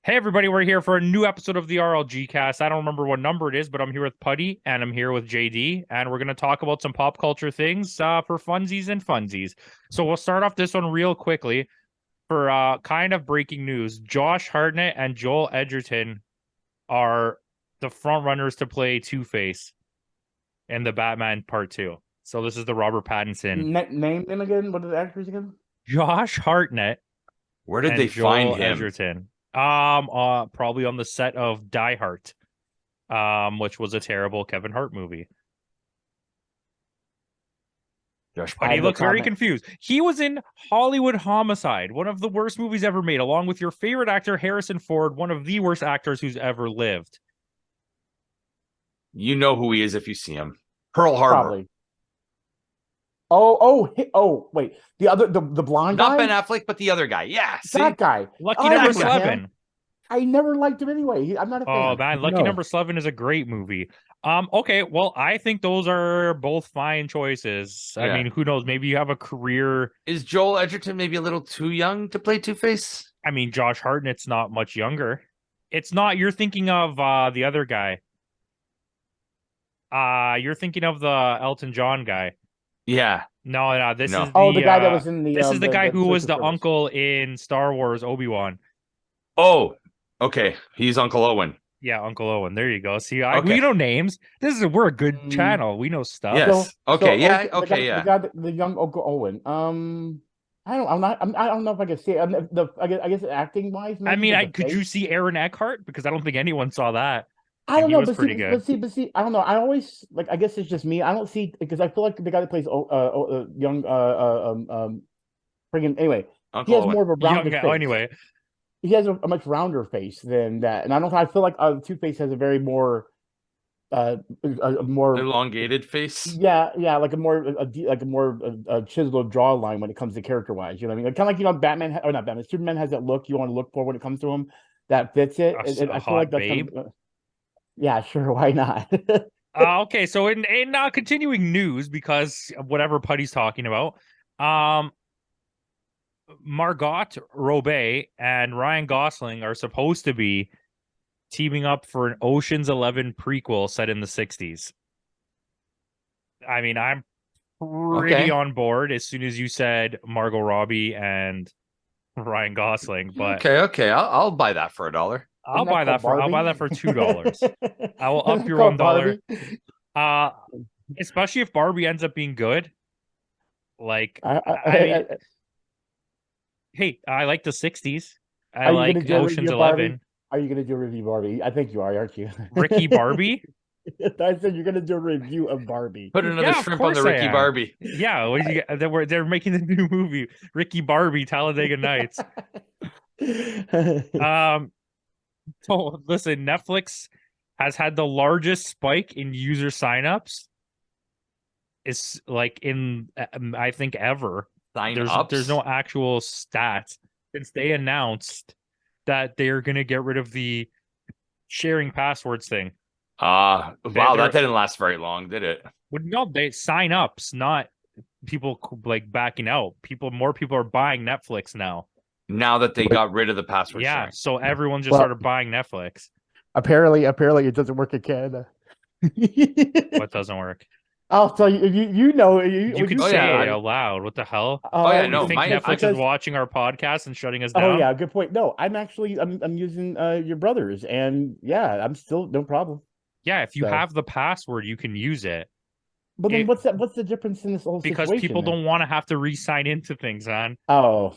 Hey everybody, we're here for a new episode of the RLG cast. I don't remember what number it is, but I'm here with Putty and I'm here with JD, and we're going to talk about some pop culture things for funsies and funsies. So we'll start off this one real quickly for kind of breaking news. Josh Hartnett and Joel Edgerton are the front runners to play Two-Face in the Batman Part 2. So this is the Robert Pattinson. Name them again. What are the actors again? Josh Hartnett. Where did they Joel find him? Edgerton. Probably on the set of Die Hard, which was a terrible Kevin Hart movie. Josh, But he looks very confused. He was in Hollywood Homicide, one of the worst movies ever made, along with your favorite actor, Harrison Ford, one of the worst actors who's ever lived. You know who he is if you see him. Pearl Harbor. Probably. Wait. The blonde Not guy? Ben Affleck, but the other guy. Yeah, see? That guy. Lucky Number remember 11. him. I never liked him anyway. I'm not a fan. Oh man, Lucky Number 11 is a great movie. Okay, well, I think those are both fine choices. I mean, who knows? Maybe you have a career. Is Joel Edgerton maybe a little too young to play Two-Face? I mean, Josh Hartnett's not much younger. It's not. You're thinking of the other guy. You're thinking of the Elton John guy. Yeah. No. This is the guy that was in the. This is the guy who was the Service. uncle in Star Wars Obi-Wan. Oh, okay. He's Uncle Owen. Yeah, Uncle Owen. There you go. See, Okay. we know names. We're a good channel. We know stuff. Yes. The young Uncle Owen. I don't know if I can say it. I guess acting wise. I mean, could you see Aaron Eckhart? Because I don't think anyone saw that. I don't know, but see, I don't know. I always like. I guess it's just me. I don't see because I feel like the guy that plays young friggin' anyway. Uncle He has Owen. more of a rounded face. Anyway, he has a much rounder face than that, and I feel like Two-Face has a very more a more elongated face. Yeah, like a more chiseled jawline when it comes to character wise. You know what I mean? Like, kind of like Batman or not Batman. Superman has that look you want to look for when it comes to him that fits it. A I feel like that's babe. Yeah, sure. Why not? Okay, so in continuing news, because of whatever Putty's talking about, Margot Robbie and Ryan Gosling are supposed to be teaming up for an Ocean's 11 prequel set in the 60s. I mean, I'm pretty on board as soon as you said Margot Robbie and Ryan Gosling, but Okay. I'll buy that for $1. I'll buy that for $2. I will up your $1. Especially if Barbie ends up being good. Like, hey, I like the 60s. I like Ocean's 11. Are you gonna do a review Barbie? I think you are, aren't you? Ricky Barbie? I said you're gonna do a review of Barbie. Put another shrimp on the Ricky Barbie. Yeah, they're making the new movie, Ricky Barbie, Talladega Nights. So listen, Netflix has had the largest spike in user signups. It's like in I think ever. There's no actual stats since they announced that they're gonna get rid of the sharing passwords thing. Wow, that didn't last very long, did it? Well, no, they sign ups, not people like backing out. More people are buying Netflix now. Now that they got rid of the password. Yeah, sharing. so everyone just started buying Netflix. Apparently it doesn't work in Canada. What doesn't work? I'll tell you. You know. You can say it out loud. What the hell? No. You think Netflix is watching our podcast and shutting us down? Oh yeah, good point. No, I'm using your brother's, and yeah, I'm still no problem. Yeah, if you have the password, you can use it. But then what's the difference in this whole situation? Because people don't want to have to re-sign into things, man. Oh,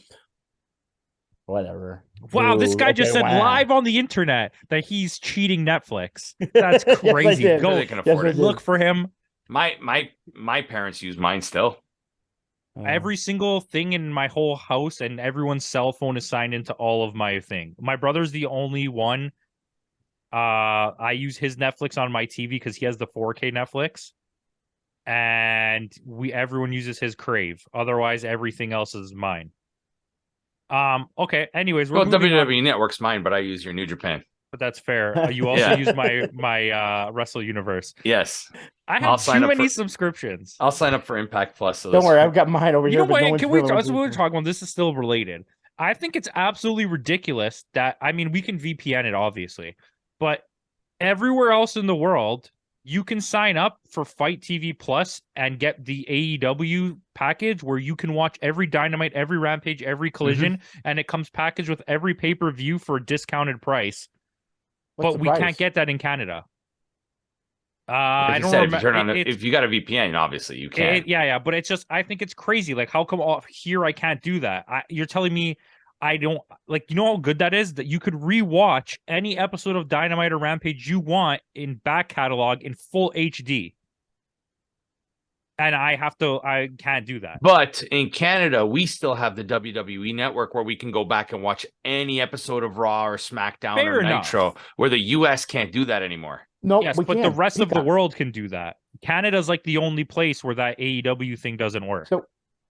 whatever. Wow, this guy just said live on the internet that he's cheating Netflix. That's crazy. Yes, Go they can afford it. Look for him. My parents use mine still. Every single thing in my whole house and everyone's cell phone is signed into all of my thing. My brother's the only one. I use his Netflix on my TV because he has the 4K Netflix, and everyone uses his Crave. Otherwise, everything else is mine. Okay. Anyways, WWE Network's mine, but I use your New Japan. But that's fair. You also use my Wrestle Universe. Yes. I have too many subscriptions. I'll sign up for Impact Plus. So don't worry, I've got mine over here. You know what? Can we talk about this? Is still related. I think it's absolutely ridiculous that, I mean, we can VPN it obviously, but everywhere else in the world, you can sign up for Fight TV Plus and get the AEW package where you can watch every Dynamite, every Rampage, every Collision, and it comes packaged with every pay-per-view for a discounted price. What's But the we price? can't get that in Canada. Like I you don't said, remember. if you turn on if you got a VPN, obviously you can. Yeah, but it's just, I think it's crazy. Like, how come here I can't do that? You're telling me I don't, like, you know how good that is, that you could rewatch any episode of Dynamite or Rampage you want in back catalog in full HD, and I can't do that. But in Canada, we still have the WWE network where we can go back and watch any episode of Raw or SmackDown Fair or enough. Nitro, where the US can't do that anymore. No, Yes, we but can't. the rest of the Peacock. world can do that. Canada's like the only place where that AEW thing doesn't work.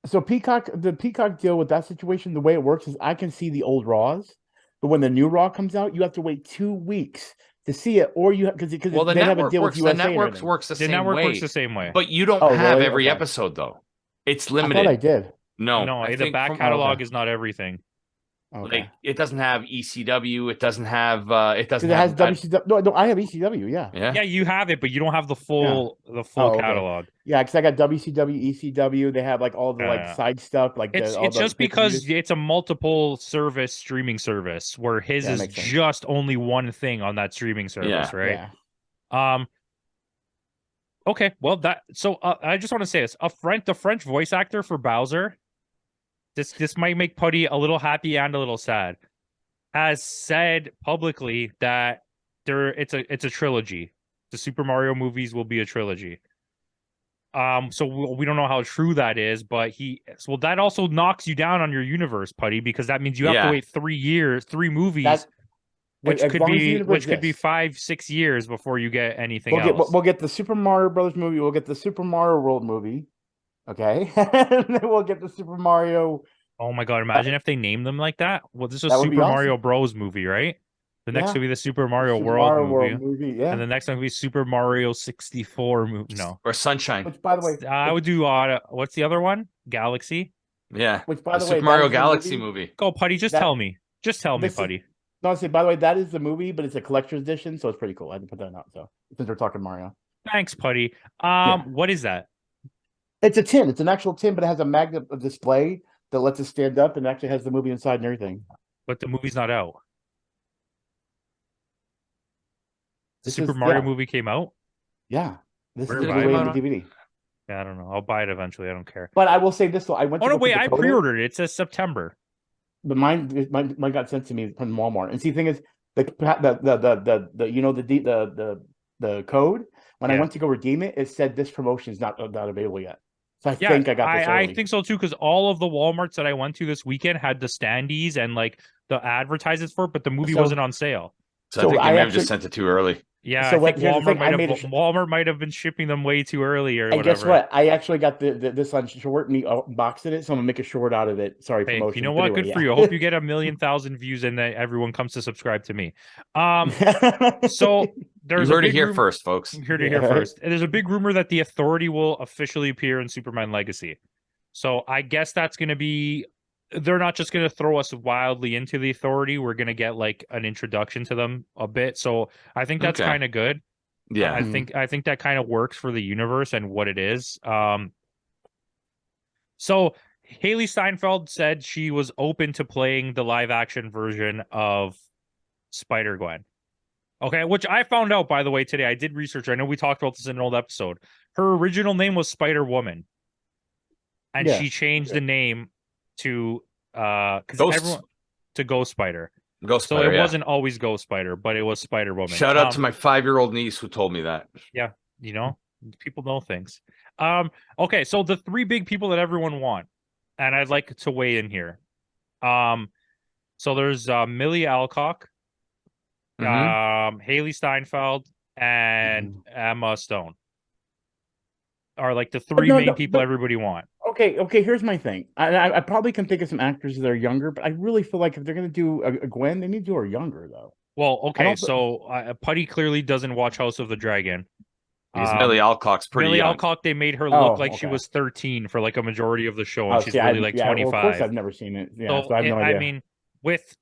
So Peacock, the Peacock deal with that situation, the way it works is I can see the old Raws, but when the new Raw comes out, you have to wait 2 weeks to see it, or you because Well, the they have a network deal works. with The USA. network works the The same network way. works the same way. But you don't Oh, have really? every Okay. episode though. It's I limited. thought I did. No, No, I the think back from- catalog okay. is not everything. Okay. like it doesn't have ECW. It doesn't have. It doesn't Because it has have. WCW. No, I have ECW. Yeah. Yeah. Yeah, you have it, but you don't have the full Okay. catalog. Yeah, because I got WCW, ECW. They have like all the like Yeah. side stuff, like It's all the just because pay-per-views. it's a multiple service streaming service where his Yeah, is makes sense. just only one thing on that streaming service, Yeah. right? Yeah. Okay, well I just want to say this. The French voice actor for Bowser, this might make Putty a little happy and a little sad, has said publicly that it's a trilogy. The Super Mario movies will be a trilogy. So we don't know how true that is, but that also knocks you down on your universe, Putty, because that means you have to wait 3 years, 3 movies, That- which as could long as the be universe 5-6 years before you get anything else. We'll get the Super Mario Brothers movie. We'll get the Super Mario World movie. Okay. And then we'll get the Super Mario. Oh my god, imagine if they named them like that. Well, this is a That would be Super awesome. Mario Bros movie, right? The next Yeah. would be the Super Mario Super World Mario movie. World movie. Yeah. And the next one would be Super Mario 64 movie. No. Or Sunshine. Which, by the way, I would do what's the other one? Galaxy. Yeah. Which, by the way, Super that Mario is the Galaxy movie. movie. Go, Putty, just That- tell me. Just tell me, this is- Putty. No, I say, by the way, that is the movie, but it's a collector's edition, so it's pretty cool. I had to put that out. So since we're talking Mario, Thanks, Putty. Yeah. What is that? it's a tin. It's an actual tin, but it has a magnet display that lets it stand up and actually has the movie inside and everything. But the movie's not out. The This Super is- Mario yeah. movie came out? Yeah, this Where is the did it Blu-ray come and the out DVD. Yeah, I don't know. I'll buy it eventually. I don't care. But I will say this though, I went. Oh to no, go wait! pick I the code in, pre-ordered it. It says September. but mine got sent to me from Walmart. And see, the thing is, the code when I Yeah. went to go redeem it, it said this promotion is not available yet. So I Yeah, think I got this I early. think so too, because all of the Walmarts that I went to this weekend had the standees and like the advertisements for it, but the movie So- wasn't on sale. So, So I think they I may have actually- just sent it too early. Yeah, So I what- think here's the thing, Walmart might have been shipping them way too early or And whatever. guess what? I actually got this on short and boxed it, so I'm gonna make a short out of it. Sorry, Hey, promotion. you know but what? anyway, Good for yeah. you. I hope you get 1,000,000 views and that everyone comes to subscribe to me. So there's You heard a it big here rumor- first, folks. You heard it here Yeah. first. And there's a big rumor that the Authority will officially appear in Superman Legacy. So I guess that's going to be. They're not just going to throw us wildly into the Authority. We're going to get like an introduction to them a bit. So I think that's Okay. kind of good. Yeah. I think that kind of works for the universe and what it is. So Haley Steinfeld said she was open to playing the live action version of Spider-Gwen. Okay, which I found out, by the way, today. I did research. I know we talked about this in an old episode. Her original name was Spider-Woman. And Yeah. she changed the name to Ghost. to Ghost Spider. Ghost So Spider, it yeah. wasn't always Ghost Spider, but it was Spider-Woman. Shout out to my 5-year-old niece who told me that. You know, people know things. Okay, so the 3 big people that everyone want, and I'd like to weigh in here. So there's Millie Alcock, Mhm. Haley Steinfeld, and Emma Stone are like the 3 no, main no, people but- everybody want. Okay. Here's my thing. I probably can think of some actors that are younger, but I really feel like if they're gonna do a Gwen, they need to do her younger though. Well, okay, don't- so Putty clearly doesn't watch House of the Dragon. Because Millie Alcock's pretty Millie young. Alcock, they made her Oh, look like she okay. was 13 for like a majority of the show, and Oh, she's see, really like 25. Well, of course, I've never seen it. Yeah, so I have no idea. I mean, with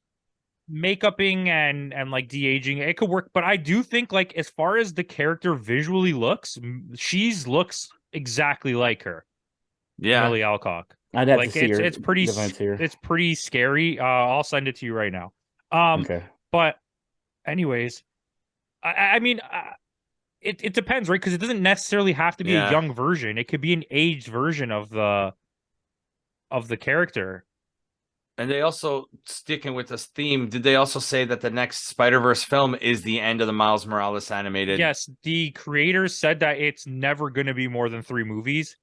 makeuping and like de-aging, it could work. But I do think, like, as far as the character visually looks, she's looks exactly like her. Yeah. Millie Alcock. I'd have Like to see her. it's pretty Definitely see her. it's pretty scary. I'll send it to you right now. Okay. But anyways, I mean, it depends, right? Because it doesn't necessarily have to be a young version. It could be an aged version of the character. And they also, sticking with this theme, did they also say that the next Spider-Verse film is the end of the Miles Morales animated? Yes, the creators said that it's never going to be more than 3 movies.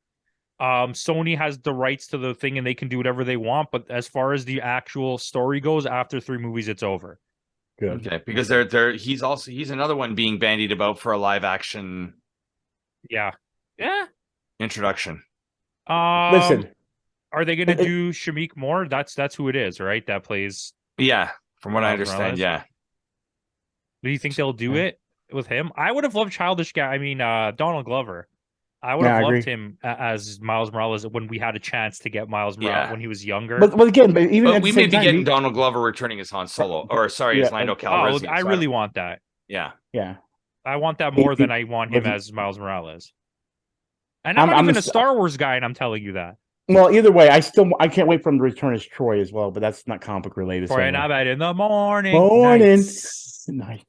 Sony has the rights to the thing and they can do whatever they want, but as far as the actual story goes, after 3 movies, it's over. Good. Okay, because he's another one being bandied about for a live action introduction. Listen, are they gonna do Shamik Moore? That's who it is, right? That plays from what I understand, Morales. Do you think they'll do it with him? I would have loved Donald Glover. I would have loved him as Miles Morales when we had a chance to get Miles Morales when he was younger. But again, we may be getting Donald Glover returning as Han Solo, as Lando Calrissian. I really want that. Yeah. I want that more than I want him as Miles Morales. And I'm not even a Star Wars guy, and I'm telling you that. Well, either way, I can't wait for him to return as Troy as well, but that's not comic related. Troy and Abed in the morning. Nice. That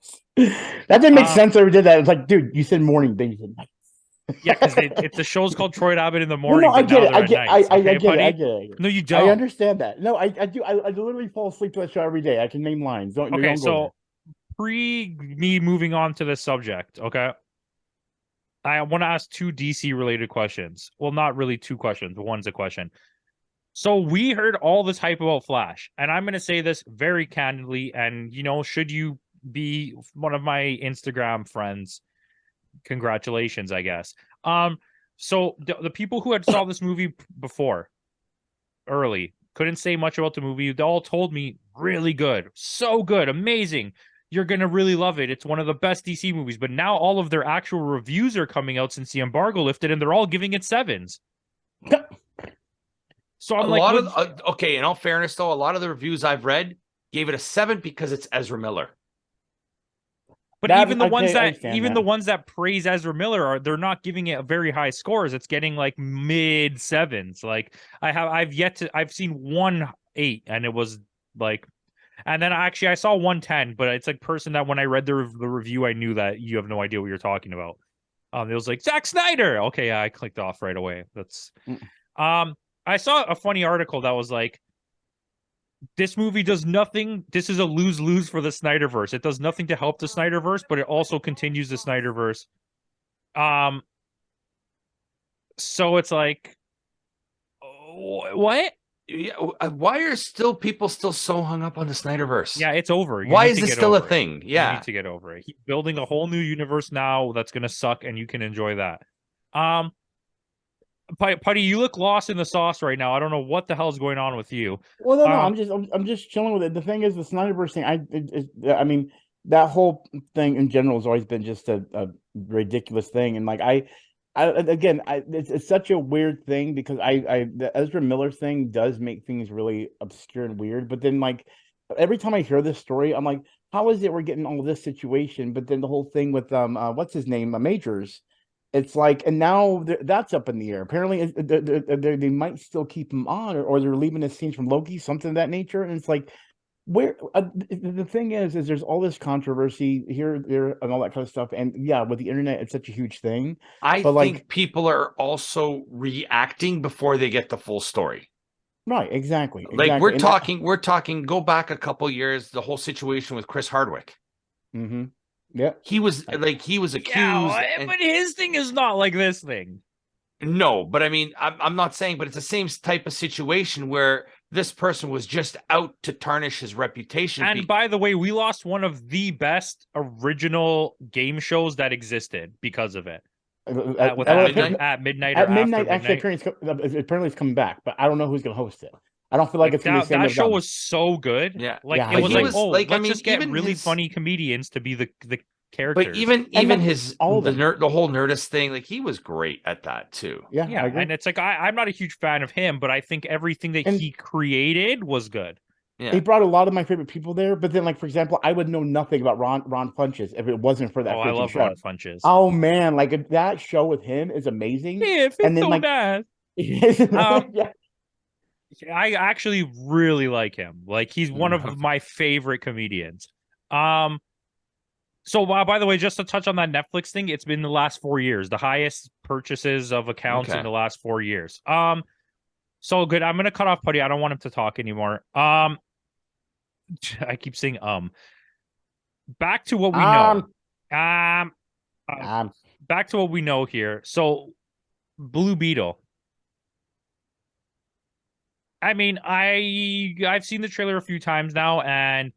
didn't make sense. I ever did that. It's like, dude, you said morning, then you said night. Yeah, because it's the show's called Troy and Abed in the morning. No, I get it. I get it. No, you don't. I understand that. No, I do. I literally fall asleep to that show every day. I can name lines. Okay, so pre me moving on to this subject, okay, I want to ask 2 DC related questions. Well, not really 2 questions. One's a question. So we heard all this hype about Flash, and I'm going to say this very candidly. And should you be one of my Instagram friends, congratulations, I guess. So the people who had saw this movie before, early, couldn't say much about the movie. They all told me really good, so good, amazing. You're gonna really love it. It's one of the best DC movies. But now all of their actual reviews are coming out since the embargo lifted, and they're all giving it 7s. So I'm okay. In all fairness, though, a lot of the reviews I've read gave it a 7 because it's Ezra Miller. But even the ones that praise Ezra Miller they're not giving it very high scores. It's getting like mid 7s. Like I've seen 1 8, and it was like, and then actually I saw 1 10, but it's like person that when I read the review, I knew that you have no idea what you're talking about. It was like Zack Snyder. Okay, yeah, I clicked off right away. That's I saw a funny article that was like, this movie does nothing. This is a lose-lose for the Snyderverse. It does nothing to help the Snyderverse, but it also continues the Snyderverse. So it's like, what? Why are people still so hung up on the Snyderverse? Yeah, it's over. Why is this still a thing? Yeah, you need to get over it. He's building a whole new universe now that's gonna suck, and you can enjoy that. Putty, you look lost in the sauce right now. I don't know what the hell is going on with you. Well, no, I'm just chilling with it. The thing is, the Snyderverse thing. I mean, that whole thing in general has always been just a ridiculous thing, and like it's such a weird thing because the Ezra Miller thing does make things really obscure and weird. But then, like, every time I hear this story, I'm like, how is it we're getting all this situation? But then the whole thing with what's his name, Majors. It's like, and now that's up in the air. Apparently, they might still keep him on, or they're leaving the scenes from Loki, something of that nature. And it's like, where the thing is there's all this controversy here, there, and all that kind of stuff. And yeah, with the internet, it's such a huge thing. I think people are also reacting before they get the full story. Right, exactly. Like we're talking. Go back a couple years. The whole situation with Chris Hardwick. Mm-hmm. Yeah, he was accused. Yeah, but his thing is not like this thing. No, but I mean, I'm not saying, but it's the same type of situation where this person was just out to tarnish his reputation. And by the way, we lost one of the best original game shows that existed because of it. At midnight. Actually, apparently it's coming back, but I don't know who's going to host it. I don't feel like it's going to be that show was so good. Yeah, it was let's just get really funny comedians to be the characters. But even like, his all of the whole Nerdist thing, like he was great at that too. Yeah, yeah, I agree. and it's like I'm not a huge fan of him, but I think everything that he created was good. Yeah, He brought a lot of my favorite people there, but then, like, for example, I would know nothing about Ron Funches if it wasn't for that. Oh, I freaking love show. Ron Funches. Oh man, like that show with him is amazing. If and it's then so like, nice. yeah. I actually really like him. Like he's one of my favorite comedians. So by the way, just to touch on that Netflix thing, it's been the last 4 years, the highest purchases of accounts in the last 4 years. So good. I'm gonna cut off Putty. I don't want him to talk anymore. I keep saying back to what we know. Back to what we know here. So Blue Beetle. I mean, I've seen the trailer a few times now, and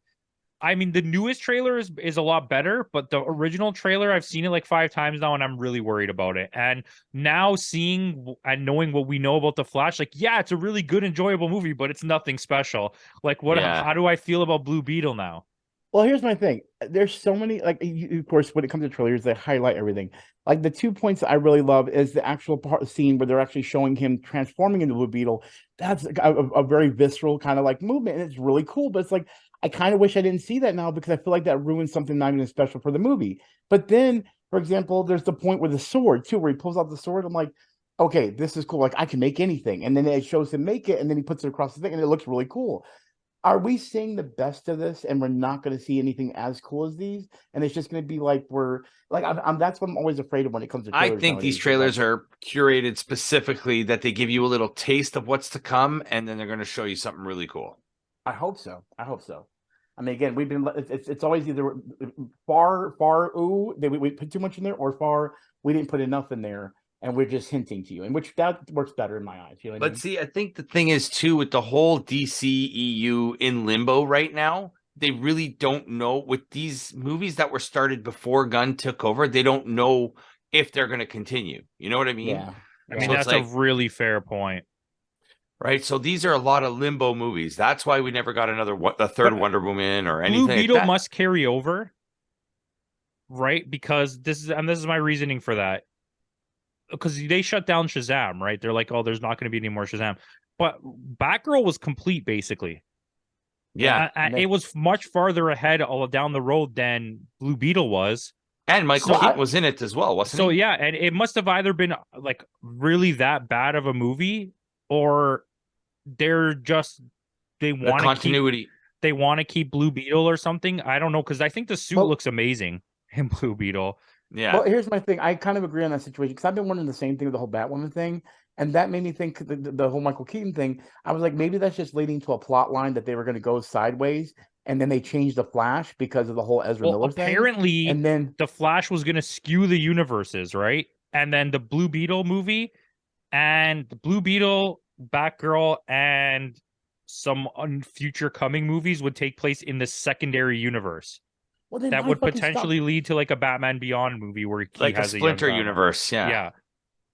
I mean the newest trailer is a lot better, but the original trailer, I've seen it like 5 times now, and I'm really worried about it. And now seeing and knowing what we know about the Flash, like, yeah, it's a really good, enjoyable movie, but it's nothing special. Like, how do I feel about Blue Beetle now? Well, here's my thing. There's so many, like, of course, when it comes to trailers, they highlight everything. Like, the 2 points that I really love is the actual scene where they're actually showing him transforming into Blue Beetle. That's a very visceral kind of like movement, and it's really cool. But it's like, I kind of wish I didn't see that now, because I feel like that ruins something not even special for the movie. But then, for example, there's the point with the sword too, where he pulls out the sword. I'm like, okay, this is cool. Like, I can make anything. And then it shows him make it, and then he puts it across the thing, and it looks really cool. Are we seeing the best of this, and we're not going to see anything as cool as these? And it's just going to be like that's what I'm always afraid of when it comes to trailers. I think these trailers are curated specifically that they give you a little taste of what's to come, and then they're going to show you something really cool. I hope so. I mean, again, we've been it's always either far ooh, we put too much in there, or far we didn't put enough in there, and we're just hinting to you, and which that works better in my eyes. You know what I mean? See, I think the thing is too, with the whole DCEU in limbo right now, they really don't know, with these movies that were started before Gunn took over, they don't know if they're going to continue. You know what I mean? Yeah. I mean, that's a really fair point. Right, so these are a lot of limbo movies. That's why we never got the third Wonder Woman or anything. Blue Beetle must carry over, right? Because this is my reasoning for that. Because they shut down Shazam, right? They're like, oh, there's not going to be any more Shazam. But Batgirl was complete, basically. Yeah, it was much farther ahead all down the road than Blue Beetle was. And Michael Keaton was in it as well, wasn't he? So yeah, and it must have either been like really that bad of a movie, or they're just they want continuity. They want to keep Blue Beetle or something. I don't know, because I think the suit looks amazing in Blue Beetle. Yeah. Well, here's my thing. I kind of agree on that situation, because I've been wondering the same thing with the whole Batwoman thing, and that made me think the whole Michael Keaton thing. I was like, maybe that's just leading to a plot line that they were going to go sideways, and then they changed the Flash because of the whole Ezra Miller thing. Apparently, and then the Flash was going to skew the universes, right? And then the Blue Beetle movie, and the Blue Beetle, Batgirl, and some future coming movies would take place in the secondary universe. Well, that would potentially lead to like a Batman Beyond movie where he like has a Splinter universe. Yeah.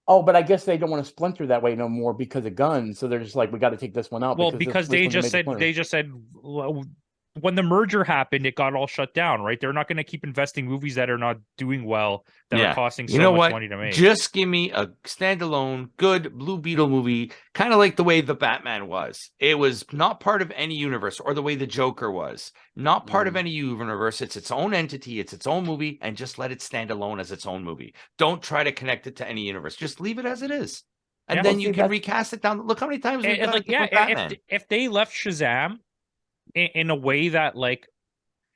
Oh, but I guess they don't want to splinter that way no more because of guns. So they're just like, we got to take this one out. Well, because they just said when the merger happened, it got all shut down, right? They're not going to keep investing movies that are not doing well, that are costing so much money to make. Just give me a standalone, good Blue Beetle movie, kind of like the way the Batman was. It was not part of any universe, or the way the Joker was. Not part of any universe. It's its own entity. It's its own movie, and just let it stand alone as its own movie. Don't try to connect it to any universe. Just leave it as it is. And then you can recast it down. Look how many times we've done it with Batman. If they left Shazam in a way that like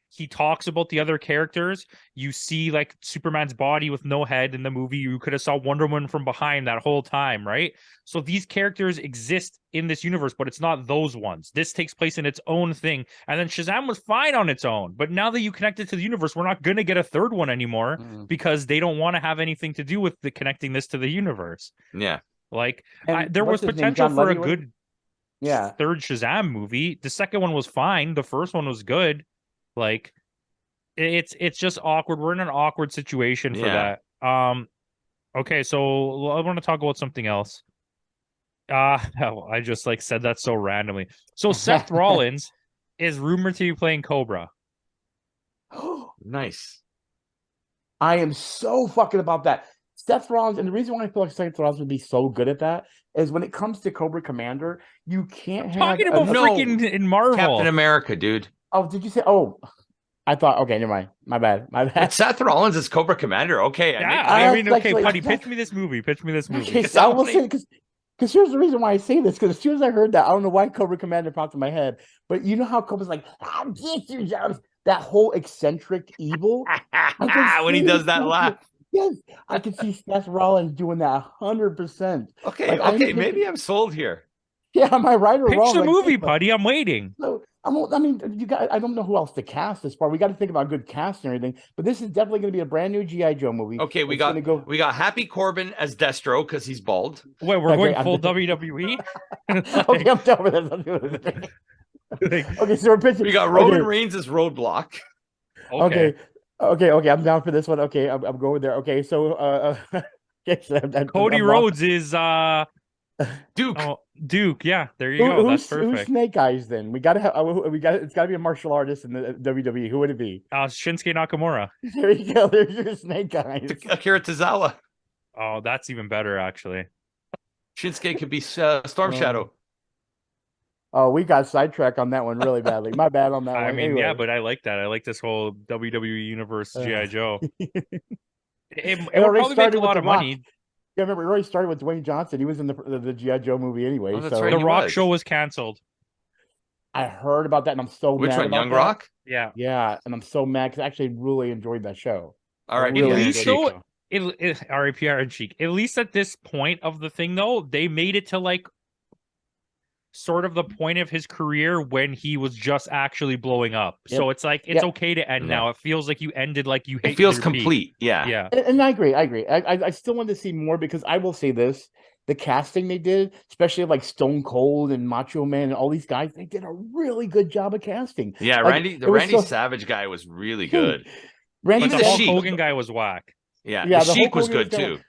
he talks about the other characters, you see like Superman's body with no head in the movie, you could have saw Wonder Woman from behind that whole time, right? So these characters exist in this universe, but it's not those ones. This takes place in its own thing. And then Shazam was fine on its own, but now that you connect it to the universe, we're not going to get a third one anymore because they don't want to have anything to do with the connecting this to the universe. Yeah. Like there was potential for a good third Shazam movie. The second one was fine. The first one was good. Like it's just awkward. We're in an awkward situation for that. Okay, so I want to talk about something else. I just like said that so randomly. So Seth Rollins is rumored to be playing Cobra. Nice. I am so fucking about that. Seth Rollins, and the reason why I feel like Seth Rollins would be so good at that is when it comes to Cobra Commander, you can't have Talking about No. freaking in Marvel. Captain America, dude. Oh, did you say? Oh, I thought. Okay, never mind. My bad. My But bad. Seth Rollins is Cobra Commander. Okay, Yeah, I I mean, was okay, actually- Putty, pitch me this movie. Pitch me this movie. Okay, Because so I I will wanna- say because here's the reason why I say this. Because as soon as I heard that, I don't know why Cobra Commander popped in my head, but you know how Cobra's like, "I'll get you, Jones." That whole eccentric evil. when he see does that Seth- laugh. Yes, I can see Seth Rollins doing that 100%. Okay, Like, I'm okay, thinking- maybe I'm sold here. Yeah, am I right or Pitch wrong? the Like, movie, but- Putty. I'm waiting. No, I mean, you got. I don't know who else to cast this far. We got to think about good cast and everything. But this is definitely going to be a brand new GI Joe movie. Okay, we It's gonna got Happy Corbin as Destro because he's bald. Wait, we're Okay, going I'm full done. WWE. Okay, I'm done with this. I'm done with this. Like, Okay, so we're pitching. We got Roman okay, Reigns as Roadblock. okay. I'm down for this one. Okay, I'm going there. Okay, so okay, so Cody I'm Rhodes is Duke. Duke. Yeah, there you go. That's Who's perfect. Snake Eyes then? We gotta have. It's gotta be a martial artist in the WWE. Who would it be? Shinsuke Nakamura. There you go. There's your Snake Eyes. Akira Tozawa. Oh, that's even better, actually. Shinsuke could be Storm Shadow. Oh, we got sidetracked on that one really badly. My bad on that I one. mean, Anyway. yeah, but I like that. I like this whole WWE Universe GI Joe. It would already probably make started a with lot The of Rock. money. Yeah, remember, we already started with Dwayne Johnson. He was in the GI Joe movie anyway. Oh, that's so right. The he Rock was. show was canceled. I heard about that, and I'm so Which mad one? about Young that. Rock? Yeah. Yeah, and I'm so mad because I actually really enjoyed that show. All right. I really At yeah, least enjoyed show that it- show. RAPR and Cheek. At least at this point of the thing, though, they made it to like sort of the point of his career when he was just actually blowing up. So it's like it's Yep. okay to end Yeah. now. It feels like you ended like you hate. It feels your peak. complete. Yeah. Yeah. And I agree. I still want to see more because I will say this: the casting they did, especially like Stone Cold and Macho Man and all these guys, they did a really good job of casting. Yeah, Like, Randy, the it was Randy so- Savage guy was really good. Randy Even The the Hulk Sheik. Hogan guy was whack. Yeah, Yeah, the the Sheik Hulk was Hogan good was kinda- too.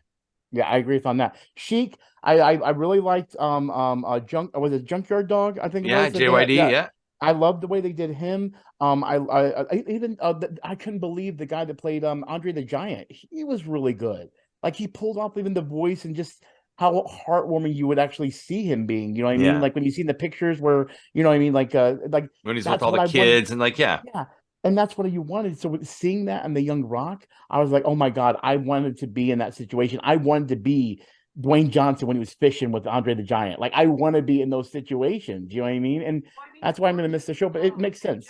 Yeah, I agree with on that. Chic, I really liked was it Junkyard Dog? I think it Yeah, was that they had- JYD. Yeah. I loved the way they did him. I even I couldn't believe the guy that played Andre the Giant. He was really good. Like he pulled off even the voice and just how heartwarming you would actually see him being. You know what I Yeah. mean? Like when you see the pictures where you know what I mean, like When he's That's with all what the I wanted. kids and like, yeah. yeah. And that's what you wanted. So with seeing that and the Young Rock, I was like, oh my God, I wanted to be in that situation. I wanted to be Dwayne Johnson when he was fishing with Andre the Giant. Like I want to be in those situations. You know what I mean? And that's why I'm going to miss the show, but it makes sense.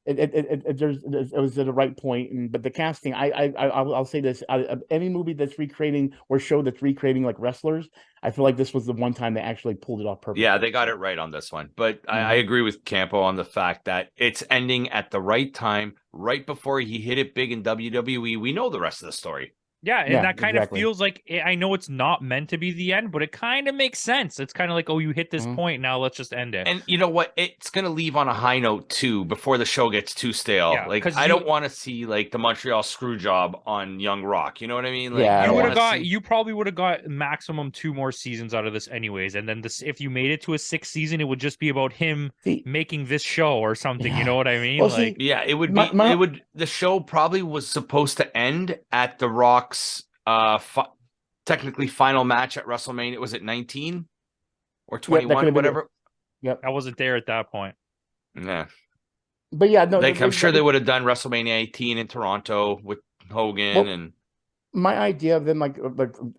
It was at the right point, but the casting, I'll say this: any movie that's recreating or show that's recreating like wrestlers, I feel like this was the one time they actually pulled it off perfectly. Yeah, they got it right on this one. But I agree with Campo on the fact that it's ending at the right time, right before he hit it big in WWE. We know the rest of the story. Yeah, and Yeah, that kind exactly. of feels like I know it's not meant to be the end, but it kind of makes sense. It's kind of like, oh, you hit this point, now let's just end it. And you know what? It's going to leave on a high note too before the show gets too stale. Yeah, like 'cause I you- don't want to see like the Montreal screw job on Young Rock. You know what I mean? Like Yeah, I You don't would wanna have got. see- You probably would have got maximum 2 more seasons out of this, anyways. And then this, if you made it to a 6th season, it would just be about him See, making this show or something. You Yeah. know what I mean? Well, like, see, Yeah, it would be. My- It would. The show probably was supposed to end at The Rock's technically final match at WrestleMania. Was it 19 or that 21? could've been it. Whatever. Yep. I wasn't there at that point. Yeah, But yeah, no, like I'm sure they would have done WrestleMania 18 in Toronto with Hogan Well, and. my idea of them like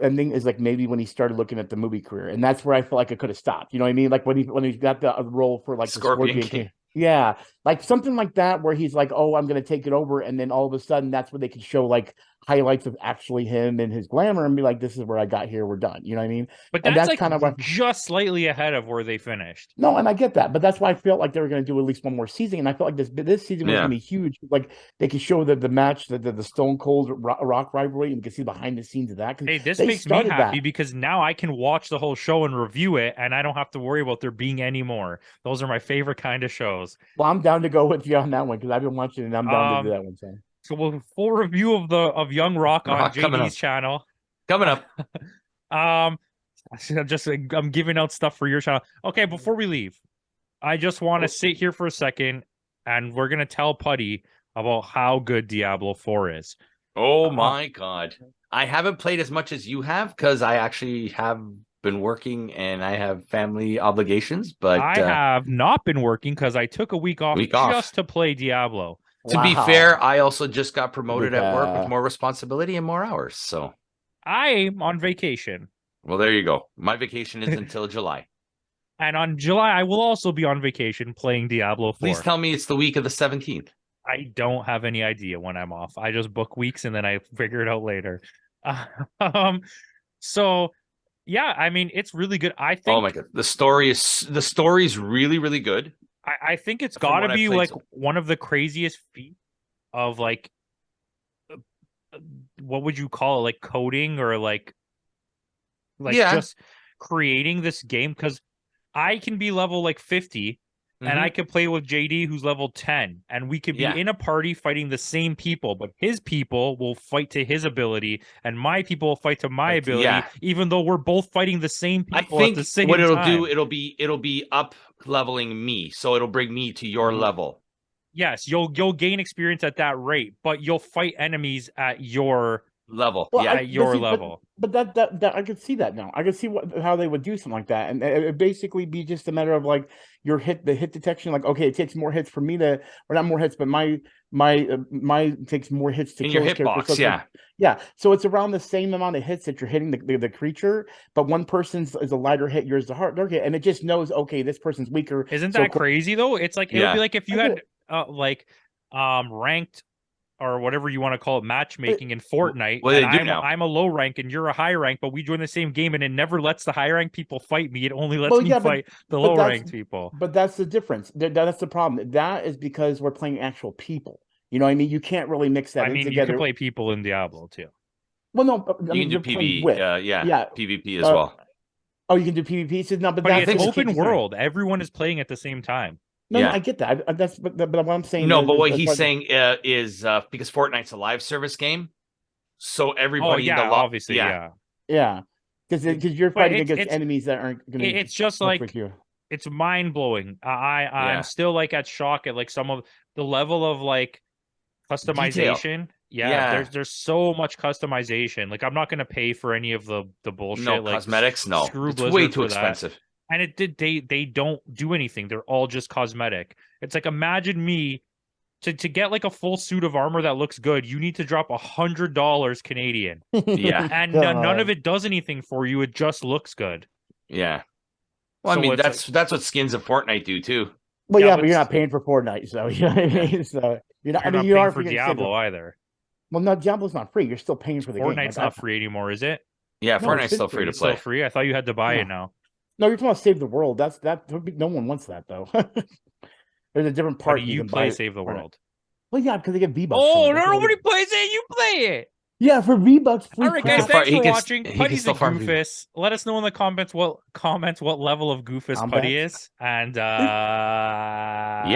ending is like maybe when he started looking at the movie career, and that's where I felt like it could have stopped. You know what I mean? Like when he got the role for like Scorpion the King. King. Yeah, like something like that where he's like, "Oh, I'm going to take it over," and then all of a sudden, that's where they could show like highlights of actually him and his glamour, and be like, "This is where I got here. We're done." You know what I mean? But And that's, that's like kind of what- just slightly ahead of where they finished. No, and I get that, but that's why I felt like they were going to do at least one more season, and I felt like this season was Yeah. going to be huge. Like they could show the match, the Stone Cold Rock rivalry, and you can see behind the scenes of that. 'cause Hey, this they makes me started happy that. because now I can watch the whole show and review it, and I don't have to worry about there being any more. Those are my favorite kind of shows. Well, I'm down to go with you on that one because I've been watching it and I'm down to do that one. So So we'll full review of Young Rock on Rock coming JD's up. channel. Coming up. I'm giving out stuff for your channel. Okay, before we leave, I just want to sit here for a second, and we're gonna tell Putty about how good Diablo 4 is. Oh my God. I haven't played as much as you have because I actually have been working and I have family obligations, but I have not been working because I took a week off Week off. just to play Diablo. to be Wow. fair, I also just got promoted Look, at work with more responsibility and more hours. So, I'm on vacation. well, there you go. My vacation is until July. And on July, I will also be on vacation playing Diablo 4. Please tell me it's the week of the 17th. I don't have any idea when I'm off. I just book weeks and then I figure it out later. So yeah, I mean, it's really good. I think. Oh my God, the story is really, really good. I think it's From got to what I be played like so- one of the craziest feats of like, what would you call it? Like coding or like Yeah. just creating this game, because I can be level like 50 and I can play with JD who's level 10, and we could be Yeah. in a party fighting the same people, but his people will fight to his ability and my people will fight to my ability, yeah. even though we're both fighting the same I people at think the same what it'll time. do, it'll be up leveling me, so it'll bring me to your level. Yes, you'll gain experience at that rate, but you'll fight enemies at your Level. Well, yeah. at your but level. But that I could see that now. I could see how they would do something like that, and it would basically be just a matter of like the hit detection. Like, okay, it takes more hits for me to, or not more hits, but my takes more hits to In kill your this character. hitbox, So it's yeah. like, yeah. So it's around the same amount of hits that you're hitting the creature, but one person's is a lighter hit, yours is a harder hit, and it just knows, okay, this person's weaker. Isn't so that crazy though? It's like it would Yeah. be like if you I get had like ranked or whatever you want to call it, matchmaking in Fortnite. What do and they do now? I'm a low rank and you're a high rank, but we join the same game and it never lets the high rank people fight me. It only lets Well, me yeah, but- fight the but low that's- ranked people. But that's the difference. That's the problem. That is because we're playing actual people. You know what I mean? You can't really mix that I mean, you together. can play people in Diablo too. Well, no, I You mean, can do you're playing PvE. with. Yeah. PvP as Uh, well. Oh, you can do PvP. So, no, but But that's it's what open keeps doing. world. Everyone is playing at the same time. No, Yeah. I get that. That's but what I'm saying. No, is- but is- what is he's like- saying is because Fortnite's a live service game, so Oh everybody yeah, in the obviously, yeah. yeah, because you're fighting it's- against it's- enemies that aren't going to. It's just like you. it's mind blowing. Yeah. I'm still like at shock at like some of the level of like customization. Yeah. There's so much customization. Like I'm not gonna pay for any of the bullshit. No like cosmetics. No, screw it's Blizzard way too for that. expensive. And they don't do anything. They're all just cosmetic. It's like imagine me to get like a full suit of armor that looks good. You need to drop $100 Canadian, Yeah. and none of it does anything for you. It just looks good. Yeah. Well, So I mean, it's that's what skins of Fortnite do too. Well, Yeah, yeah, but but you're not paying for Fortnite, so you know what I mean. So you're not. You're I mean, not you paying are for gonna say Diablo that- either. Well, no, Diablo's not free. You're still paying for the game. Fortnite's not free anymore, is it? Yeah, No, Fortnite's it's still been free to It's still play. free. I thought you had to buy No. it now. No, you're talking about Save the World. No one wants that though. There's a different part But you can play buy Save the for it. World. Well, yeah, because they get V-Bucks. Oh, from it. That's what nobody it plays it. You play it. Yeah, for V-Bucks, free All right, crap. guys. far- Thanks he for can- watching. he can Putty's a still farm V-Bucks. goofus. Let us know in the comments what level of goofus I'm Putty back. is, and Yeah.